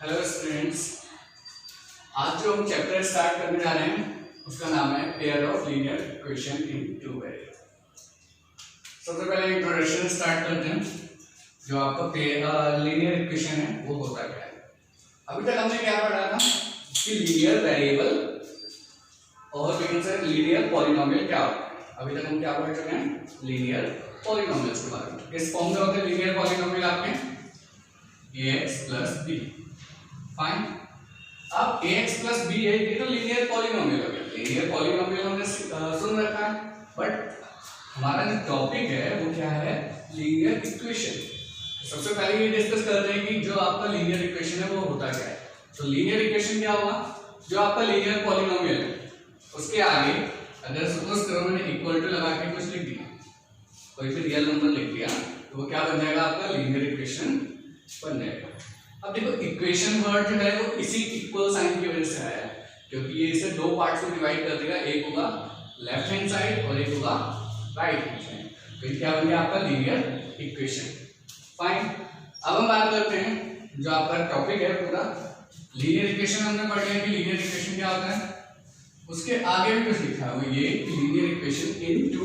Hello students, आज जो हम चैप्टर स्टार्ट करने जा रहे हैं उसका नाम है pair of linear equation in two variable. सबसे पहले इंट्रोडक्शन स्टार्ट करते हैं। जो आपका लीनियर इक्वेशन है वो होता क्या है। अभी तक हमने क्या पढ़ा था कि लीनियर वेरिएबल और लीनियर पॉलिनोमियल क्या होता है। अभी तक हम क्या पढ़ चुके हैं, लीनियर पॉलिनोमियल्स के बारे में। किस फॉर्म में होते हैं लीनियर पॉलिनोमियल आपके, ax प्लस बी। फाइन, अब ax प्लस बी है, ये तो लीनियर पॉलिनोमियल हो गया। लीनियर पॉलिनोमियल हमने सुन रखा है, बट हमारा जो टॉपिक है वो क्या है, लीनियर इक्वेशन। सबसे पहले ये डिस्कस करते हैं कि जो आपका लीनियर इक्वेशन है वो होता क्या है। तो लीनियर इक्वेशन क्या होगा, जो आपका लीनियर पॉलिनोमियल है उसके आगे अगर सपोज करो मैंने इक्वल टू लगा के कुछ लिख दिया, कोई भी रियल नंबर लिख दिया, तो वो क्या बन जाएगा, आपका लीनियर इक्वेशन बन जाएगा। अब देखो इक्वेशन वर्ड जो है वो इसी इक्वल साइन की वजह से आया है, क्योंकि ये इसे दो पार्ट्स में डिवाइड कर देगा, एक होगा लेफ्ट हैंड साइड और एक होगा राइट हैंड साइड। तो ये क्या बन गया आपका लीनियर इक्वेशन। फाइन, अब हम बात करते हैं जो आपका टॉपिक है पूरा लीनियर इक्वेशन। हमने पढ़ लिया कि लीनियर इक्वेशन क्या होता है, उसके आगे भी कुछ लिखा है, वो ये linear equation in two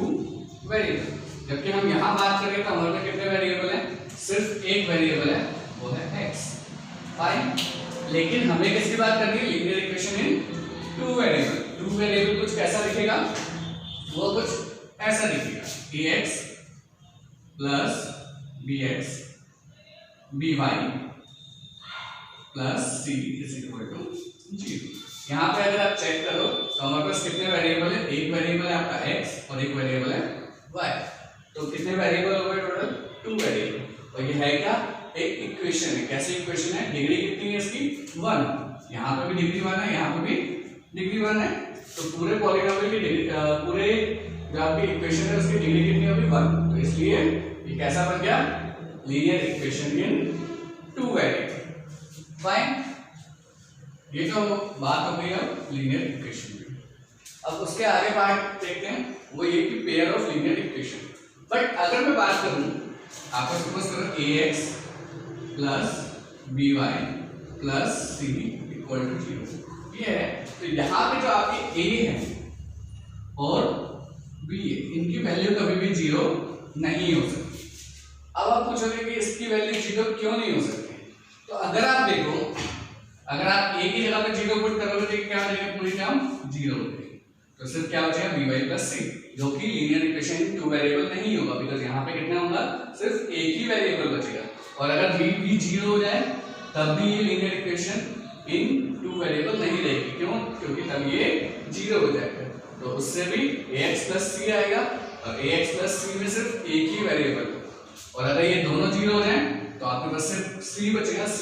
variable. जबकि हम यहाँ बात करें तो हमारे कितने वेरिएबल हैं, सिर्फ एक वेरिएबल है, वो है x। फाइन, लेकिन हमें किसकी बात करनी है, linear equation in two variable. Two variable कुछ कैसा दिखेगा, वो कुछ ऐसा दिखेगा, ax plus bx by plus c is equal to 0। यहाँ पे अगर आप चेक करो तो हमारे पास कितने वेरिएबल है, एक वेरिएबल है आपका x और एक वेरिएबल है y। तो कितने वेरिएबल हो गए टोटल, टू वेरिएबल। और ये है क्या, एक इक्वेशन है। कैसी इक्वेशन है, डिग्री कितनी है इसकी, 1। यहाँ पे भी डिग्री 1 है, यहाँ पे भी डिग्री 1 है। तो पूरे पॉलिनोमियल की डिग्री, पूरे जो आपकी इक्वेशन है उसकी डिग्री कितनी होगी, 1। तो इसलिए ये कैसा बन गया, linear equation in two variable. Fine, ये तो बात हो गई अब लीनियर इक्वेशन की। अब उसके आगे पार्ट देखते हैं, वो ये कि pair of linear equation. But अगर मैं बात करूं, आपको सपोज करो ax plus by plus c equal to 0 ये है, तो यहाँ पे जो आपकी a है और b है, इनकी वैल्यू कभी भी 0 नहीं हो सकती। अब आप पूछोगे कि इसकी वैल्यू 0 क्यों नहीं हो सकती, तो अगर आप देखो, अगर आप a की जगह पे 0 पुट करोगे तो क्या हो जाएगा, पूरी टर्म 0 हो जाएगी। तो सिर्फ क्या हो जाएगा, by प्लस c, जो कि लीनियर इक्वेशन टू वेरिएबल नहीं होगा, बिकॉज़ यहाँ पे कितना होगा, सिर्फ एक ही वेरिएबल बचेगा। और अगर b भी 0 हो जाए तब भी ये linear equation in two variable नहीं रहेगी। क्यों, क्योंकि तब ये 0 हो जाएगा। तो उससे भी ax प्लस c आएगा, और ax प्लस c में सिर्फ एक ही वेरिएबल। और अगर ये दोनों 0 हो जाए तो आपके पास सिर्फ c बचेगा, c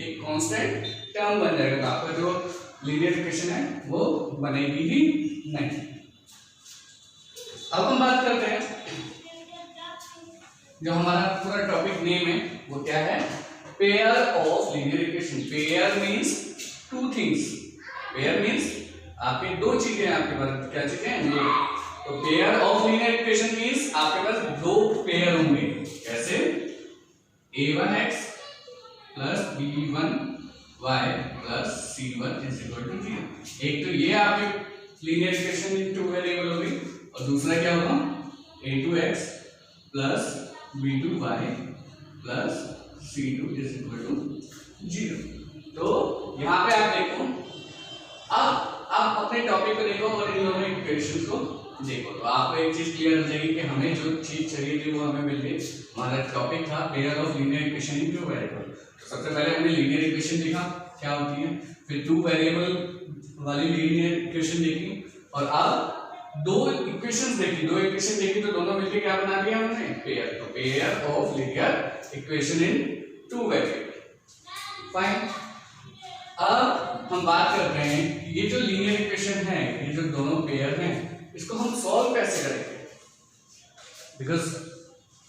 एक कांस्टेंट टर्म बन जाएगा। तो आपका जो लीनियर इक्वेशन है वो बनेगी ही नहीं। अब हम बात करते हैं, जो हमारा पूरा टॉपिक नेम है वो क्या है, pair of linear equation. Pair means two things, pair means आपके दो चीजें हैं, आपके पास क्या चीजें हैं, दो। तो pair of linear equation means आपके पास दो पेयर होंगे। कैसे, a1x plus b1y plus c1 is equal to 0। एक तो ये आपके linear equation in two variable होगी, और दूसरा क्या होगा, a2x plus b2y plus c2 is equal to 0। तो यहाँ पे आप देखो, अब आप अपने टॉपिक को देखो और इन दोनों इक्वेशंस को देखो, तो आपको एक चीज क्लियर हो जाएगी कि हमें जो चीज चाहिए थी वो हमें मिल गई। हमारा टॉपिक था pair of linear equation in two variable. तो सबसे पहले हमने लीनियर इक्वेशन देखा क्या होती है, फिर टू वेरिएबल वाली लीनियर इक्वेशन देखी, और अब दो इक्वेशंस देखी। दो इक्वेशन देखी तो दोनों मिलकर क्या बना दिया हमने, पेयर। तो pair of linear equation in two variable. Fine, अब हम बात करते हैं कि ये जो लीनियर इक्वेशन है, ये जो दोनों पेयर हैं, इसको हम सॉल्व कैसे करेंगे, बिकॉज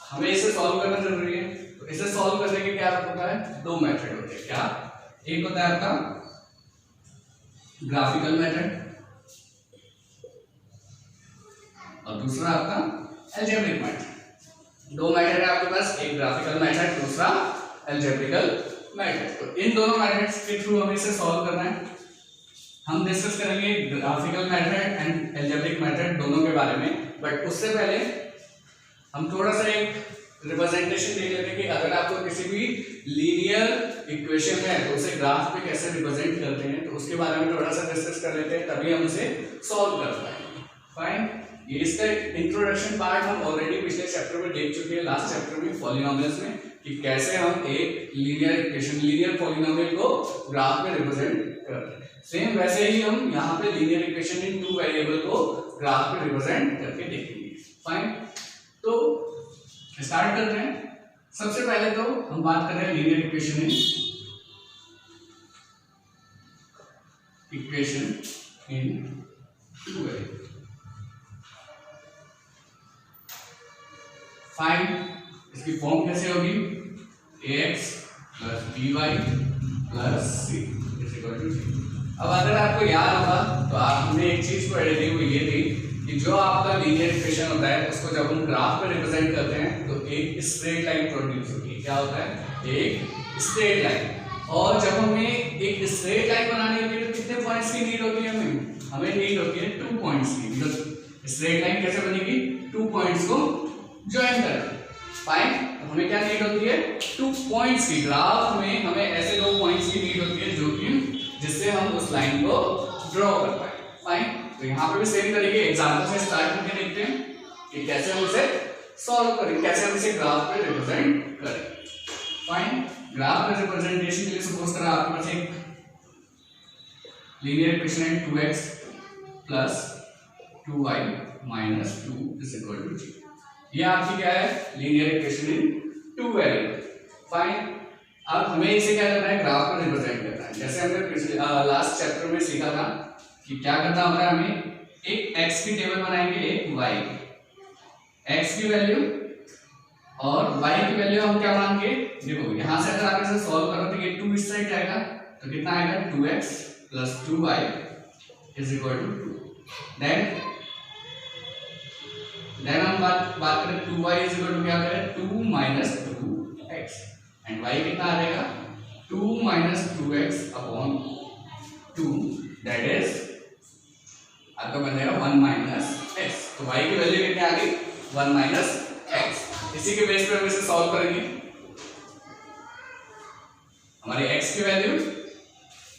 हमें इसे सॉल्व करना जरूरी है। तो इसे सॉल्व करने के क्या होता है, दो मेथड होते हैं। क्या, एक होता है आपका ग्राफिकल मेथड और दूसरा आपका अलजेब्रिक मेथड। दो मेथड है आपके पास, एक ग्राफिकल मेथड, दूसरा अलजेब्रिकल मेथड। तो इन दोनों मेथड्स के थ्रू हमें इसे सॉल्व करना है। हम डिस्कस करेंगे graphical method and algebraic method दोनों के बारे में, बट उससे पहले हम थोड़ा सा एक रिप्रेजेंटेशन देख लेते हैं कि अगर आपको किसी भी लीनियर इक्वेशन है तो उसे ग्राफ पे कैसे रिप्रेजेंट करते हैं, तो उसके बारे में थोड़ा सा डिस्कस कर लेते हैं, तभी हम उसे सॉल्व कर पाएंगे। फाइन, ये इसका इंट्रोडक्शन पार्ट हम ऑलरेडी पिछले चैप्टर में देख चुके हैं, लास्ट चैप्टर में पॉलिनोमियल्स में, कि कैसे हम एक लीनियर इक्वेशन लीनियर पॉलिनोमियल को ग्राफ में रिप्रेजेंट करते हैं। सेम वैसे ही हम यहाँ पे linear equation in two variable को ग्राफ में रिप्रेजेंट करके देखेंगे। फाइन, तो स्टार्ट करते हैं। सबसे पहले तो हम बात कर रहे हैं linear equation in two variable. Find इसकी फॉर्म कैसे होगी, ax plus by plus c is equal to 0। अब अगर आपको याद होगा तो आपने एक चीज को एड की, वो ये थी कि जो आपका लीनियर इक्वेशन होता है उसको जब हम ग्राफ में रिप्रेजेंट करते हैं तो एक स्ट्रेट लाइन प्रोड्यूस होती है। क्या होता है, एक स्ट्रेट लाइन। और जब हमें एक स्ट्रेट लाइन बनानी होती है तो कितने पॉइंट्स की नीड होती है, हमें नीड होती है 2 पॉइंट्स की। तो स्ट्रेट लाइन कैसे बनेगी, 2 पॉइंट्स को ज्वाइन करके। फाइन, हमें क्या नीड होती है, 2 पॉइंट्स की। ग्राफ में हमें ऐसे 2 पॉइंट्स की नीड होती है जो कि जिससे हम उस लाइन को ड्रॉ कर पाए। फाइन, तो यहाँ पे भी सेम तरीके एग्जांपल से स्टार्ट करके देखते हैं कि कैसे हम इसे सॉल्व करें, कैसे हम इसे ग्राफ पे रिप्रेजेंट करें। फाइन, ग्राफ में रिप्रेजेंटेशन के लिए सपोज करें आपके पास एक लीनियर इक्वेशन है 2x plus 2y minus 2 is equal to 0। ये आपकी क्या है, linear equation in two variable. Fine, अब हमें इसे क्या करना है, ग्राफ में रिप्रेजेंट करना है। जैसे हमने पिछले लास्ट चैप्टर में सीखा था कि क्या करना होता है, हमें एक x की टेबल बनाएंगे, एक y, x की वैल्यू और y की वैल्यू हम क्या मानेंगे, देखो यहां से अगर आप इसे सॉल्व करो तो ये 2 इस साइड जाएगा तो कितना आएगा, 2x plus 2y is equal to 2। Then हम बात करें 2y इज इक्वल टू क्या करें, 2 माइनस 2x एंड y कितना आ जाएगा, 2 minus 2x upon 2 that is आपका बन जाएगा 1 माइनस x। तो y की वैल्यू कितनी आ गई, 1 माइनस x। इसी के बेस पे हम इसे सॉल्व करेंगे। हमारी x की वैल्यू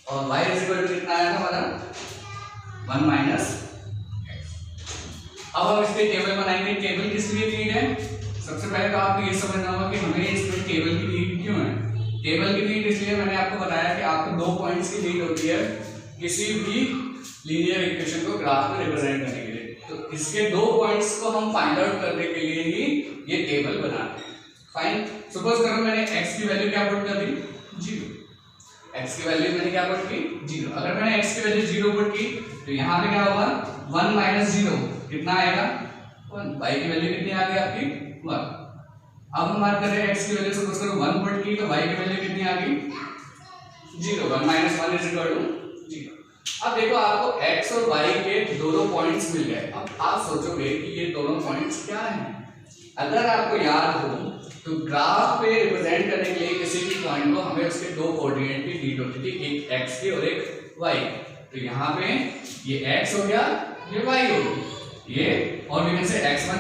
और y इज इक्वल टू कितना आया था हमारा, 1 माइनस x। अब हम इसके टेबल बनाएंगे। टेबल किस लिए नीड है, सबसे पहले तो आपको ये समझना होगा कि हमें इसमें टेबल की नीड क्यों है। टेबल की नीड इसलिए मैंने आपको बताया कि आपको 2 पॉइंट्स की नीड होती है किसी भी लीनियर इक्वेशन को ग्राफ में रिप्रेजेंट करने के लिए। तो इसके 2 पॉइंट्स को हम फाइंड आउट करने के लिए ही ये टेबल बनाते हैं। फाइन, सपोज करो मैंने x की वैल्यू क्या पुट कर दी, 0। x की वैल्यू मैंने क्या पुट की, 0। अगर मैंने x की वैल्यू 0 पुट की तो यहाँ पे क्या होगा, 1 माइनस 0 कितना आएगा, 1। y की वैल्यू कितनी आ गई आपकी, 1। अब हम बात कर रहे हैं x की वैल्यू, सपोज करो 1 पुट की तो y की वैल्यू कितनी आ गई, 0। 1 माइनस 1 इज इक्वल टू 0। अब देखो आपको x और y के दोनों पॉइंट्स मिल गए। अब आप सोचोगे कि ये दोनों पॉइंट्स क्या हैं। अगर आपको याद हो तो ग्राफ पे रिप्रेजेंट करने के लिए किसी भी पॉइंट को हमें उसके 2 कोऑर्डिनेट की नीड होती थी, एक x की और एक y। तो यहाँ पे ये x हो गया, ये y हो गया, ये और भी से x1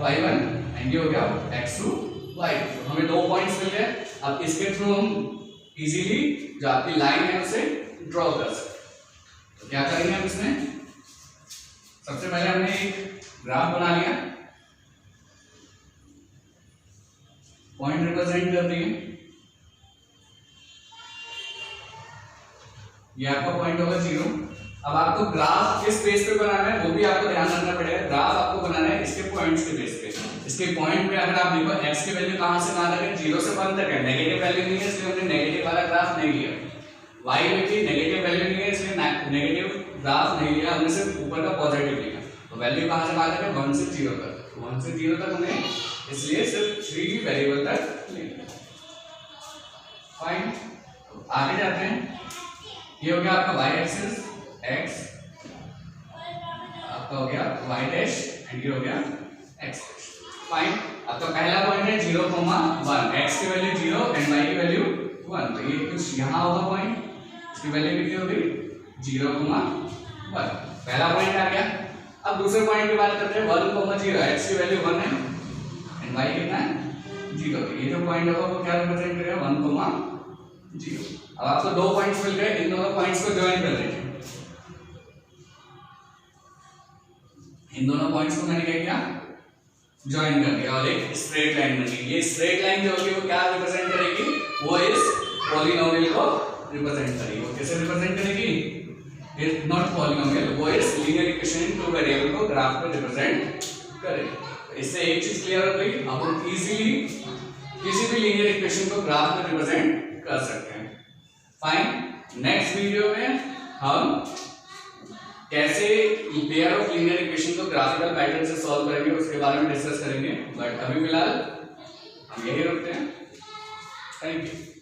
y1 एंड ये हो गया x2 y2। तो हमें 2 पॉइंट्स मिल गए। अब इसके थ्रू हम इजीली जो आपकी लाइन है उसे ड्रॉ कर सकते हैं। तो क्या करेंगे हम इसमें, सबसे पहले हमने एक ग्राफ बना लिया, पॉइंट रिप्रेजेंट कर दिए। ये आपका पॉइंट होगा 0। अब आपको ग्राफ किस बेस पे बनाना है वो भी आपको ध्यान रखना पड़ेगा। ग्राफ आपको बनाना है इसके पॉइंट्स के बेस पे। इसके पॉइंट पे अगर आप देखो x की वैल्यू कहां से कहां तक है, 0 से 1 तक है। नेगेटिव वैल्यू नहीं है इसलिए हमने नेगेटिव वाला ग्राफ नहीं लिया। y में भी नेगेटिव वैल्यू नहीं है इसलिए नेगेटिव ग्राफ नहीं लिया, हमने सिर्फ ऊपर का पॉजिटिव लिया। तो वैल्यू कहां से कहां तक है, 1 से 0 तक। तो 1 से 0 तक हमने इसलिए सिर्फ 3 वेरिएबल तक लिया। फाइन, तो आगे जाते हैं। ये हो गया आपका y एक्सिस x, आपका हो गया y डैश एंड ये हो गया x। फाइन, आपका पहला पॉइंट है 0, 1, x की वैल्यू 0 एंड y की वैल्यू 1, तो ये कुछ यहाँ होगा पॉइंट, इसकी वैल्यू कितनी होगी 0,1, पहला पॉइंट आ गया। अब दूसरे पॉइंट की बात करते हैं 1,0, x की वैल्यू 1 है एंड y कितना है 0, तो ये जो पॉइंट होगा वो क्या रिप्रेजेंट करेगा 1,0। अब आपको दो पॉइंट्स मिल गए, इन दोनों पॉइंट्स को ज्वाइन कर लीजिए। इन दोनों पॉइंट्स को मैंने क्या किया ज्वाइन कर दिया और एक स्ट्रेट लाइन बनी। ये स्ट्रेट लाइन जो होगी वो क्या रिप्रेजेंट करेगी, वो इस पॉलिनोमियल को रिप्रेजेंट करेगी। वो कैसे रिप्रेजेंट करेगी, इज नॉट पॉलिनोमियल, वो इस linear equation in two variable को ग्राफ पे रिप्रेजेंट करेगी। इससे एक चीज क्लियर हो गई, अब हम इजीली किसी भी लीनियर इक्वेशन को ग्राफ पे रिप्रेजेंट कर सकते हैं। फाइन, नेक्स्ट वीडियो में हम कैसे पेयर ऑफ लीनियर इक्वेशन को ग्राफिकल पैटर्न से सॉल्व करेंगे उसके बारे में डिस्कस करेंगे, बट अभी फिलहाल हम यही रखते हैं। Thank you.